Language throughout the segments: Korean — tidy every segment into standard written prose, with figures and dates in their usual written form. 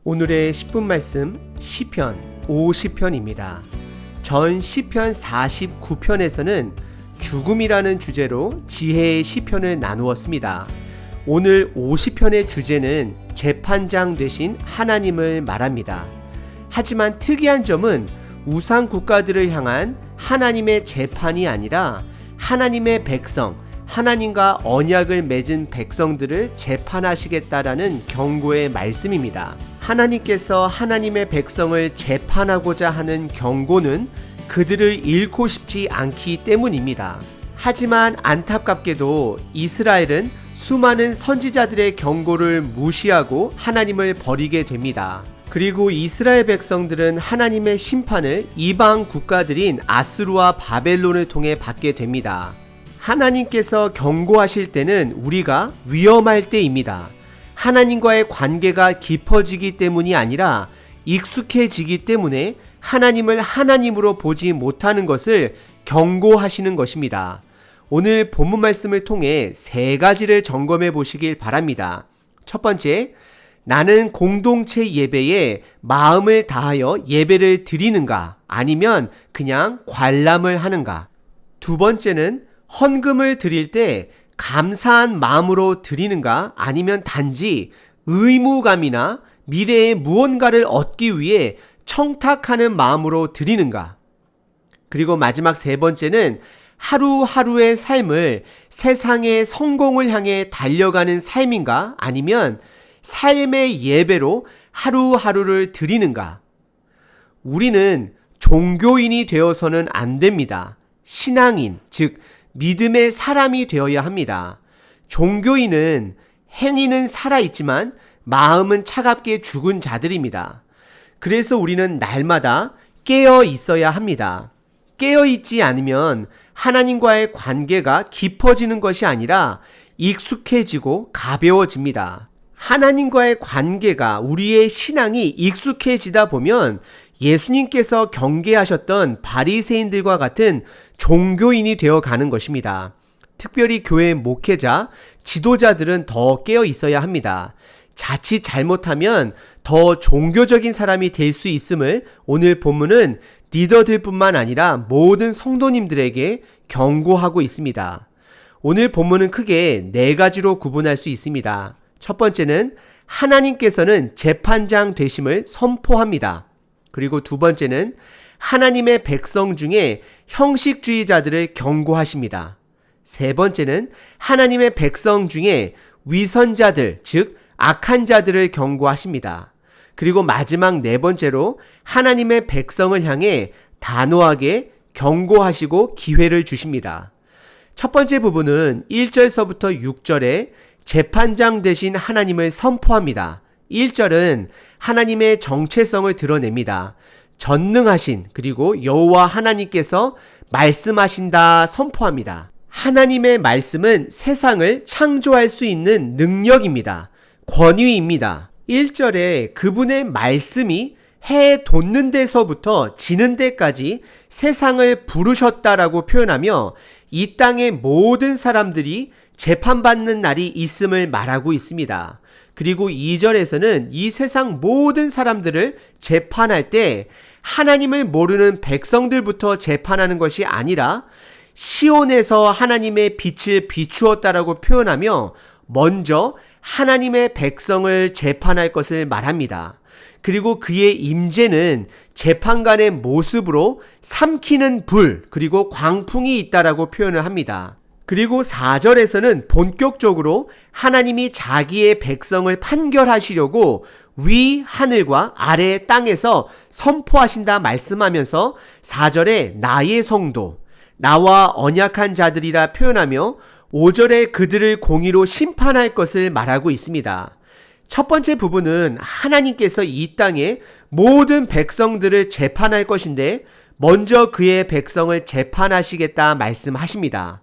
오늘의 10분 말씀 시편 50편입니다. 전 시편 49편에서는 죽음이라는 주제로 지혜의 시편을 나누었습니다. 오늘 50편의 주제는 재판장 되신 하나님을 말합니다. 하지만 특이한 점은 우상 국가들을 향한 하나님의 재판이 아니라 하나님의 백성, 하나님과 언약을 맺은 백성들을 재판하시겠다라는 경고의 말씀입니다. 하나님께서 하나님의 백성을 재판하고자 하는 경고는 그들을 잃고 싶지 않기 때문입니다. 하지만 안타깝게도 이스라엘은 수많은 선지자들의 경고를 무시하고 하나님을 버리게 됩니다. 그리고 이스라엘 백성들은 하나님의 심판을 이방 국가들인 아스루와 바벨론을 통해 받게 됩니다. 하나님께서 경고하실 때는 우리가 위험할 때입니다. 하나님과의 관계가 깊어지기 때문이 아니라 익숙해지기 때문에 하나님을 하나님으로 보지 못하는 것을 경고하시는 것입니다. 오늘 본문 말씀을 통해 세 가지를 점검해 보시길 바랍니다. 첫 번째, 나는 공동체 예배에 마음을 다하여 예배를 드리는가 아니면 그냥 관람을 하는가. 두 번째는 헌금을 드릴 때 감사한 마음으로 드리는가 아니면 단지 의무감이나 미래의 무언가를 얻기 위해 청탁하는 마음으로 드리는가. 그리고 마지막 세 번째는 하루하루의 삶을 세상의 성공을 향해 달려가는 삶인가 아니면 삶의 예배로 하루하루를 드리는가. 우리는 종교인이 되어서는 안 됩니다. 신앙인, 즉 믿음의 사람이 되어야 합니다. 종교인은 행위는 살아있지만 마음은 차갑게 죽은 자들입니다. 그래서 우리는 날마다 깨어 있어야 합니다. 깨어 있지 않으면 하나님과의 관계가 깊어지는 것이 아니라 익숙해지고 가벼워집니다. 하나님과의 관계가 우리의 신앙이 익숙해지다 보면 예수님께서 경계하셨던 바리새인들과 같은 종교인이 되어 가는 것입니다. 특별히 교회 목회자, 지도자들은 더 깨어 있어야 합니다. 자칫 잘못하면 더 종교적인 사람이 될 수 있음을 오늘 본문은 리더들뿐만 아니라 모든 성도님들에게 경고하고 있습니다. 오늘 본문은 크게 네 가지로 구분할 수 있습니다. 첫 번째는 하나님께서는 재판장 되심을 선포합니다. 그리고 두 번째는 하나님의 백성 중에 형식주의자들을 경고하십니다. 세 번째는 하나님의 백성 중에 위선자들, 즉 악한 자들을 경고하십니다. 그리고 마지막 네 번째로 하나님의 백성을 향해 단호하게 경고하시고 기회를 주십니다. 첫 번째 부분은 1절서부터 6절에 재판장 되신 하나님을 선포합니다. 1절은 하나님의 정체성을 드러냅니다. 전능하신 그리고 여호와 하나님께서 말씀하신다 선포합니다. 하나님의 말씀은 세상을 창조할 수 있는 능력입니다. 권위입니다. 1절에 그분의 말씀이 해 돋는 데서부터 지는 데까지 세상을 부르셨다라고 표현하며 이 땅의 모든 사람들이 재판받는 날이 있음을 말하고 있습니다. 그리고 2절에서는 이 세상 모든 사람들을 재판할 때 하나님을 모르는 백성들부터 재판하는 것이 아니라 시온에서 하나님의 빛을 비추었다라고 표현하며 먼저 하나님의 백성을 재판할 것을 말합니다. 그리고 그의 임재는 재판관의 모습으로 삼키는 불 그리고 광풍이 있다라고 표현을 합니다. 그리고 4절에서는 본격적으로 하나님이 자기의 백성을 판결하시려고 위 하늘과 아래 땅에서 선포하신다 말씀하면서 4절에 나의 성도, 나와 언약한 자들이라 표현하며 5절에 그들을 공의로 심판할 것을 말하고 있습니다. 첫 번째 부분은 하나님께서 이 땅에 모든 백성들을 재판할 것인데 먼저 그의 백성을 재판하시겠다 말씀하십니다.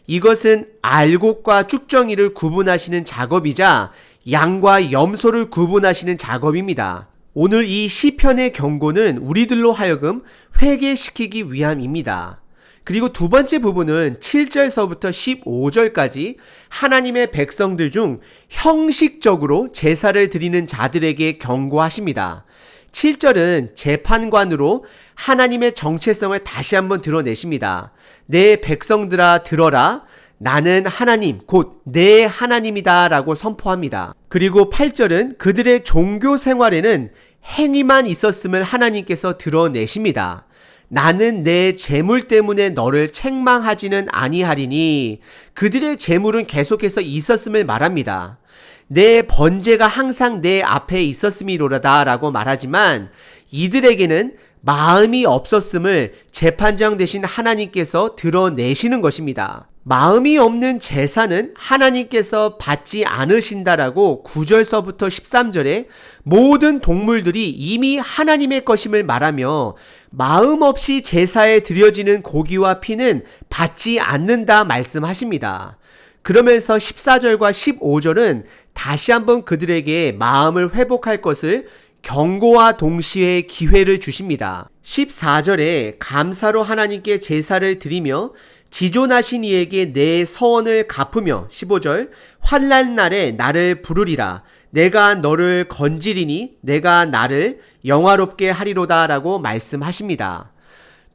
이것은 알곡과 쭉정이를 구분하시는 작업이자 양과 염소를 구분하시는 작업입니다. 오늘 이 시편의 경고는 우리들로 하여금 회개시키기 위함입니다. 그리고 두 번째 부분은 7절서부터 15절까지 하나님의 백성들 중 형식적으로 제사를 드리는 자들에게 경고하십니다. 7절은 재판관으로 하나님의 정체성을 다시 한번 드러내십니다. 내 백성들아 들어라. 나는 하나님, 곧 내 하나님이다 라고 선포합니다. 그리고 8절은 그들의 종교 생활에는 행위만 있었음을 하나님께서 드러내십니다. 나는 내 재물 때문에 너를 책망하지는 아니하리니 그들의 재물은 계속해서 있었음을 말합니다. 내 번제가 항상 내 앞에 있었음이로다 라고 말하지만 이들에게는 마음이 없었음을 재판장 되신 하나님께서 드러내시는 것입니다. 마음이 없는 제사는 하나님께서 받지 않으신다라고 9절서부터 13절에 모든 동물들이 이미 하나님의 것임을 말하며 마음 없이 제사에 드려지는 고기와 피는 받지 않는다 말씀하십니다. 그러면서 14절과 15절은 다시 한번 그들에게 마음을 회복할 것을 경고와 동시에 기회를 주십니다. 14절에 감사로 하나님께 제사를 드리며 지존하신 이에게 내 서원을 갚으며 15절 환난 날에 나를 부르리라 내가 너를 건지리니 내가 나를 영화롭게 하리로다 라고 말씀하십니다.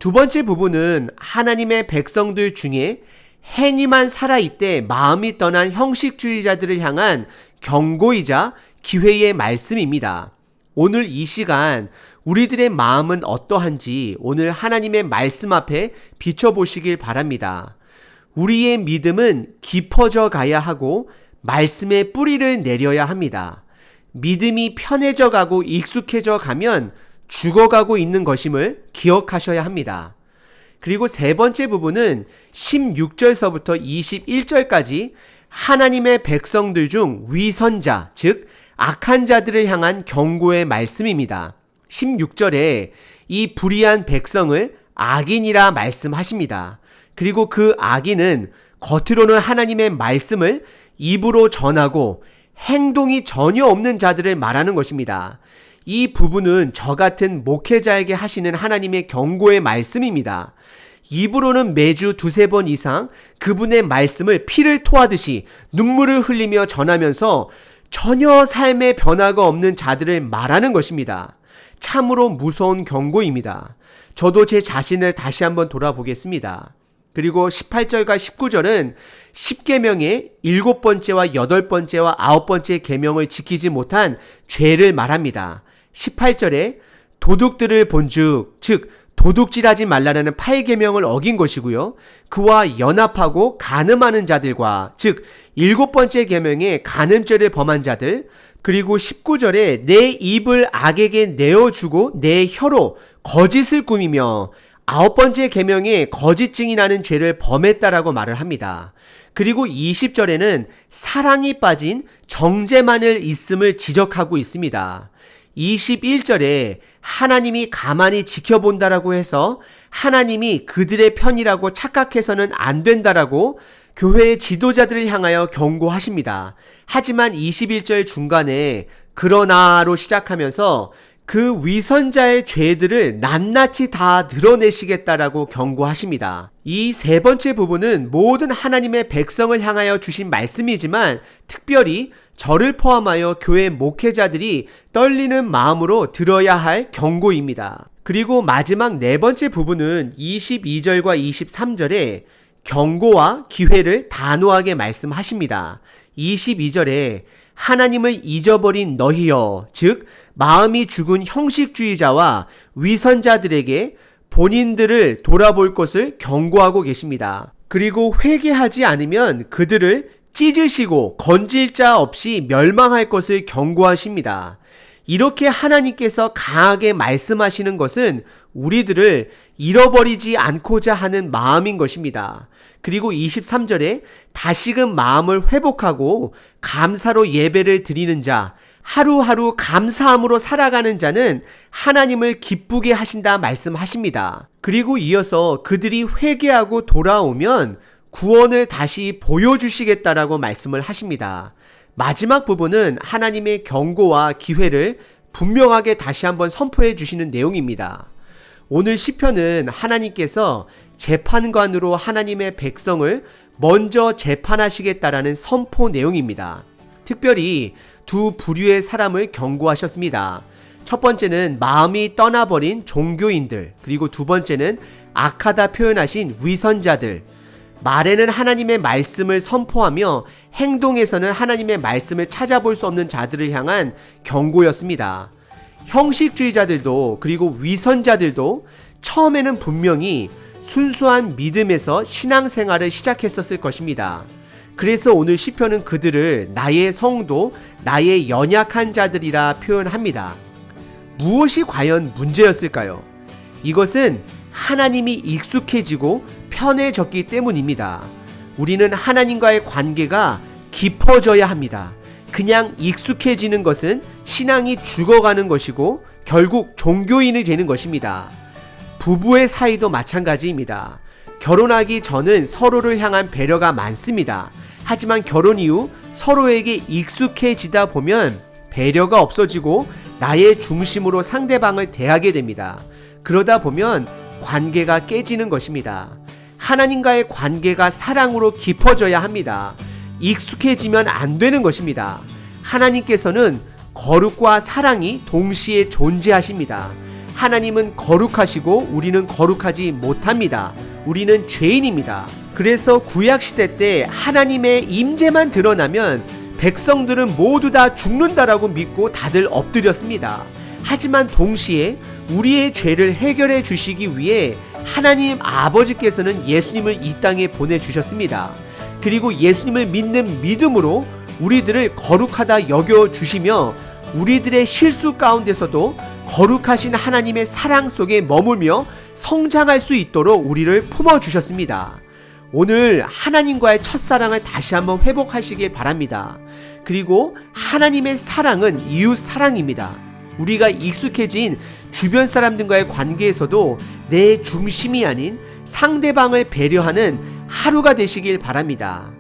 두 번째 부분은 하나님의 백성들 중에 행위만 살아있되 마음이 떠난 형식주의자들을 향한 경고이자 기회의 말씀입니다. 오늘 이 시간 우리들의 마음은 어떠한지 오늘 하나님의 말씀 앞에 비춰보시길 바랍니다. 우리의 믿음은 깊어져 가야 하고 말씀의 뿌리를 내려야 합니다. 믿음이 편해져 가고 익숙해져 가면 죽어가고 있는 것임을 기억하셔야 합니다. 그리고 세 번째 부분은 16절서부터 21절까지 하나님의 백성들 중 위선자, 즉 악한 자들을 향한 경고의 말씀입니다. 16절에 이 불의한 백성을 악인이라 말씀하십니다. 그리고 그 악인은 겉으로는 하나님의 말씀을 입으로 전하고 행동이 전혀 없는 자들을 말하는 것입니다. 이 부분은 저 같은 목회자에게 하시는 하나님의 경고의 말씀입니다. 입으로는 매주 두세 번 이상 그분의 말씀을 피를 토하듯이 눈물을 흘리며 전하면서 전혀 삶의 변화가 없는 자들을 말하는 것입니다. 참으로 무서운 경고입니다. 저도 제 자신을 다시 한번 돌아보겠습니다. 그리고 18절과 19절은 10계명의 7번째와 8번째와 9번째 계명을 지키지 못한 죄를 말합니다. 18절에 도둑들을 본즉 즉 도둑질하지 말라는 8계명을 어긴 것이고요. 그와 연합하고 간음하는 자들과 즉 7번째 계명의 간음죄를 범한 자들, 그리고 19절에 내 입을 악에게 내어주고 내 혀로 거짓을 꾸미며 9번째 계명에 거짓 증인하는 죄를 범했다라고 말을 합니다. 그리고 20절에는 사랑이 빠진 정죄만을 있음을 지적하고 있습니다. 21절에 하나님이 가만히 지켜본다라고 해서 하나님이 그들의 편이라고 착각해서는 안 된다라고 교회의 지도자들을 향하여 경고하십니다. 하지만 21절 중간에 그러나로 시작하면서 그 위선자의 죄들을 낱낱이 다 드러내시겠다라고 경고하십니다. 이 세 번째 부분은 모든 하나님의 백성을 향하여 주신 말씀이지만 특별히 저를 포함하여 교회 목회자들이 떨리는 마음으로 들어야 할 경고입니다. 그리고 마지막 네 번째 부분은 22절과 23절에 경고와 기회를 단호하게 말씀하십니다. 22절에 하나님을 잊어버린 너희여, 즉 마음이 죽은 형식주의자와 위선자들에게 본인들을 돌아볼 것을 경고하고 계십니다. 그리고 회개하지 않으면 그들을 찢으시고 건질 자 없이 멸망할 것을 경고하십니다. 이렇게 하나님께서 강하게 말씀하시는 것은 우리들을 잃어버리지 않고자 하는 마음인 것입니다. 그리고 23절에 다시금 마음을 회복하고 감사로 예배를 드리는 자, 하루하루 감사함으로 살아가는 자는 하나님을 기쁘게 하신다 말씀하십니다. 그리고 이어서 그들이 회개하고 돌아오면 구원을 다시 보여주시겠다라고 말씀을 하십니다. 마지막 부분은 하나님의 경고와 기회를 분명하게 다시 한번 선포해 주시는 내용입니다. 오늘 시편은 하나님께서 재판관으로 하나님의 백성을 먼저 재판하시겠다라는 선포 내용입니다. 특별히 두 부류의 사람을 경고하셨습니다. 첫 번째는 마음이 떠나버린 종교인들, 그리고 두 번째는 악하다 표현하신 위선자들. 말에는 하나님의 말씀을 선포하며 행동에서는 하나님의 말씀을 찾아볼 수 없는 자들을 향한 경고였습니다. 형식주의자들도 그리고 위선자들도 처음에는 분명히 순수한 믿음에서 신앙생활을 시작했었을 것입니다. 그래서 오늘 시편은 그들을 나의 성도, 나의 연약한 자들이라 표현합니다. 무엇이 과연 문제였을까요? 이것은 하나님이 익숙해지고 편해졌기 때문입니다. 우리는 하나님과의 관계가 깊어져야 합니다. 그냥 익숙해지는 것은 신앙이 죽어가는 것이고 결국 종교인이 되는 것입니다. 부부의 사이도 마찬가지입니다. 결혼하기 전은 서로를 향한 배려가 많습니다. 하지만 결혼 이후 서로에게 익숙해지다 보면 배려가 없어지고 나의 중심으로 상대방을 대하게 됩니다. 그러다 보면 관계가 깨지는 것입니다. 하나님과의 관계가 사랑으로 깊어져야 합니다. 익숙해지면 안 되는 것입니다. 하나님께서는 거룩과 사랑이 동시에 존재하십니다. 하나님은 거룩하시고 우리는 거룩하지 못합니다. 우리는 죄인입니다. 그래서 구약시대 때 하나님의 임재만 드러나면 백성들은 모두 다 죽는다라고 믿고 다들 엎드렸습니다. 하지만 동시에 우리의 죄를 해결해 주시기 위해 하나님 아버지께서는 예수님을 이 땅에 보내주셨습니다. 그리고 예수님을 믿는 믿음으로 우리들을 거룩하다 여겨주시며 우리들의 실수 가운데서도 거룩하신 하나님의 사랑 속에 머물며 성장할 수 있도록 우리를 품어주셨습니다. 오늘 하나님과의 첫사랑을 다시 한번 회복하시길 바랍니다. 그리고 하나님의 사랑은 이웃 사랑입니다. 우리가 익숙해진 주변 사람들과의 관계에서도 내 중심이 아닌 상대방을 배려하는 하루가 되시길 바랍니다.